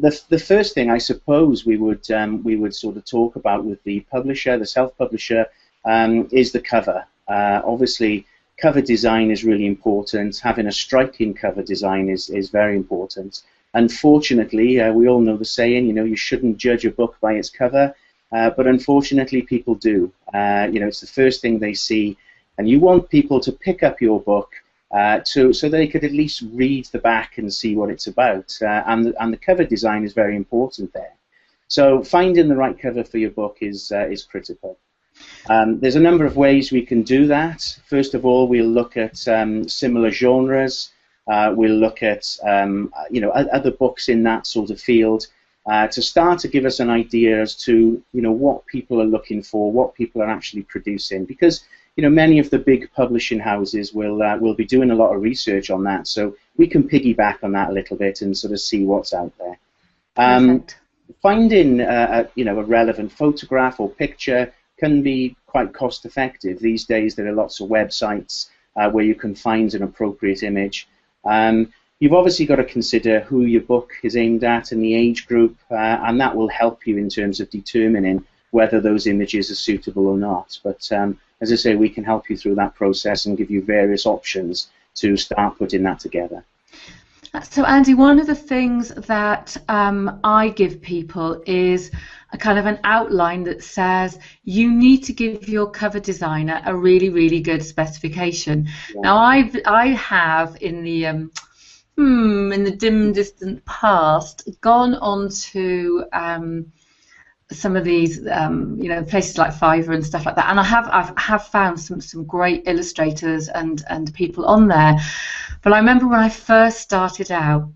The first thing I suppose we would sort of talk about with the publisher, the self-publisher, is the cover. Obviously, cover design is really important. Having a striking cover design is very important. Unfortunately, we all know the saying, you know, you shouldn't judge a book by its cover, but unfortunately people do. You know, it's the first thing they see, and you want people to pick up your book so they could at least read the back and see what it's about. And the cover design is very important there. So finding the right cover for your book is critical. There's a number of ways we can do that. First of all, we'll look at similar genres. We'll look at you know, other books in that sort of field to start to give us an idea as to, you know, what people are looking for, what people are actually producing. Because, you know, many of the big publishing houses will be doing a lot of research on that, so we can piggyback on that a little bit and sort of see what's out there. Finding you know, a relevant photograph or picture can be quite cost effective. These days there are lots of websites where you can find an appropriate image. You've obviously got to consider who your book is aimed at and the age group, and that will help you in terms of determining whether those images are suitable or not. But as I say, we can help you through that process and give you various options to start putting that together. So Andy, one of the things that I give people is a kind of an outline that says you need to give your cover designer a really, really good specification. Yeah. Now I have in the dim distant past gone on to some of these you know, places like Fiverr and stuff like that, and I have found some great illustrators and people on there. But I remember when I first started out,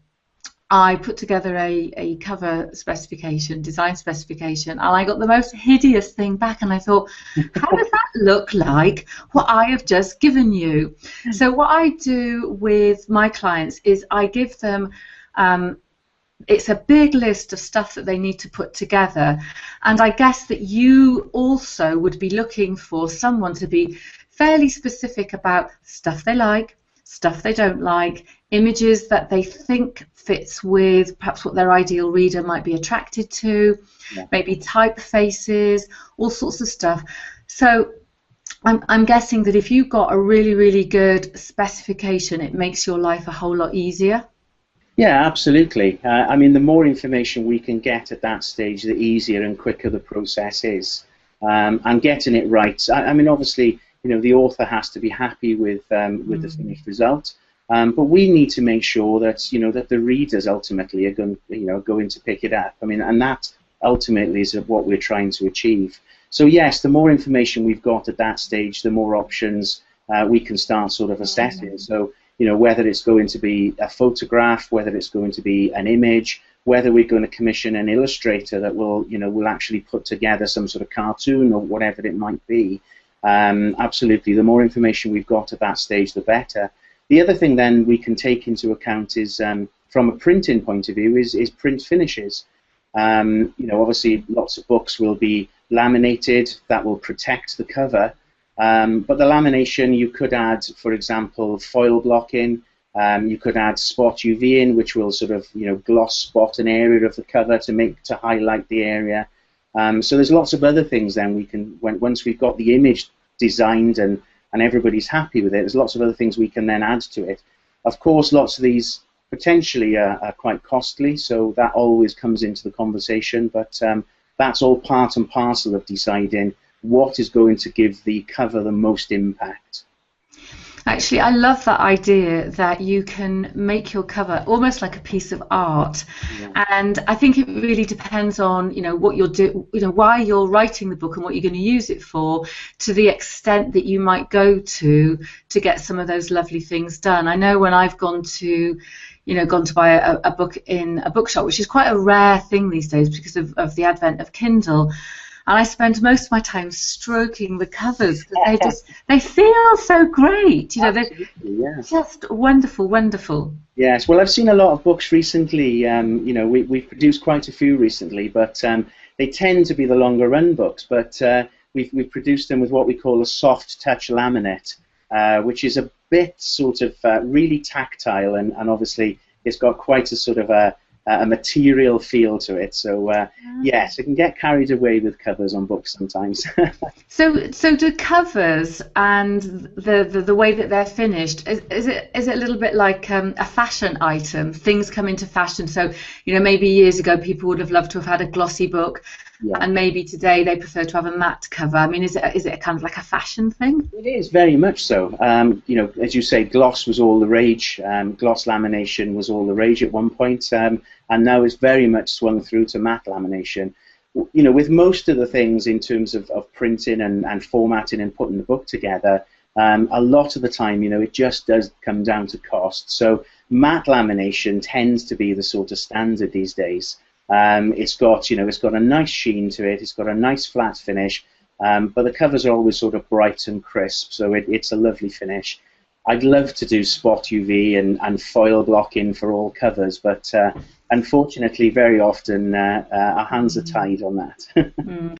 I put together a cover specification, design specification, and I got the most hideous thing back, and I thought, how does that look like what I have just given you? So what I do with my clients is I give them it's a big list of stuff that they need to put together, and I guess that you also would be looking for someone to be fairly specific about stuff they like, stuff they don't like, images that they think fits with perhaps what their ideal reader might be attracted to, maybe typefaces, all sorts of stuff. So I'm guessing that if you've got a really, really good specification, it makes your life a whole lot easier. Yeah, absolutely. I mean, the more information we can get at that stage, the easier and quicker the process is. And getting it right, I mean, obviously, you know, the author has to be happy with the finished result, but we need to make sure that, you know, that the readers ultimately are going to pick it up. I mean, and that ultimately is what we're trying to achieve. So yes, the more information we've got at that stage, the more options we can start sort of assessing. So, you know, whether it's going to be a photograph, whether it's going to be an image, whether we're going to commission an illustrator that will, you know, will actually put together some sort of cartoon or whatever it might be. Absolutely, the more information we've got at that stage, the better. The other thing then we can take into account is, from a printing point of view, is print finishes. You know, obviously lots of books will be laminated, that will protect the cover. But the lamination, you could add, for example, foil blocking. You could add spot UV-ing, which will sort of, you know, gloss spot an area of the cover to highlight the area. So there's lots of other things then we can, once we've got the image designed and everybody's happy with it, there's lots of other things we can then add to it. Of course, lots of these potentially are quite costly, so that always comes into the conversation, but that's all part and parcel of deciding what is going to give the cover the most impact. Actually, I love that idea that you can make your cover almost like a piece of art, and I think it really depends on, you know, what you're why you're writing the book and what you're going to use it for, to the extent that you might go to get some of those lovely things done. I know when I've gone to buy a book in a bookshop, which is quite a rare thing these days because of the advent of Kindle. And I spend most of my time stroking the covers because they feel so great. You know, they're just wonderful, wonderful. Yes, well, I've seen a lot of books recently. You know, we've produced quite a few recently, but they tend to be the longer run books. But we've produced them with what we call a soft touch laminate, which is a bit sort of really tactile, and obviously it's got quite a sort of a a material feel to it. So yes, it can get carried away with covers on books sometimes. So do covers and the way that they're finished, is it a little bit like a fashion item? Things come into fashion. So, you know, maybe years ago people would have loved to have had a glossy book, Yeah. and maybe today they prefer to have a matte cover. I mean, is it kind of like a fashion thing? It is very much so. You know, as you say, gloss was all the rage. Gloss lamination was all the rage at one point, and now it's very much swung through to matte lamination. You know, with most of the things in terms of printing and formatting and putting the book together, a lot of the time, you know, it just does come down to cost. So matte lamination tends to be the sort of standard these days. It's got a nice sheen to it. It's got a nice flat finish, but the covers are always sort of bright and crisp, so it's a lovely finish. I'd love to do spot UV and foil blocking for all covers, but unfortunately, very often our hands are tied on that.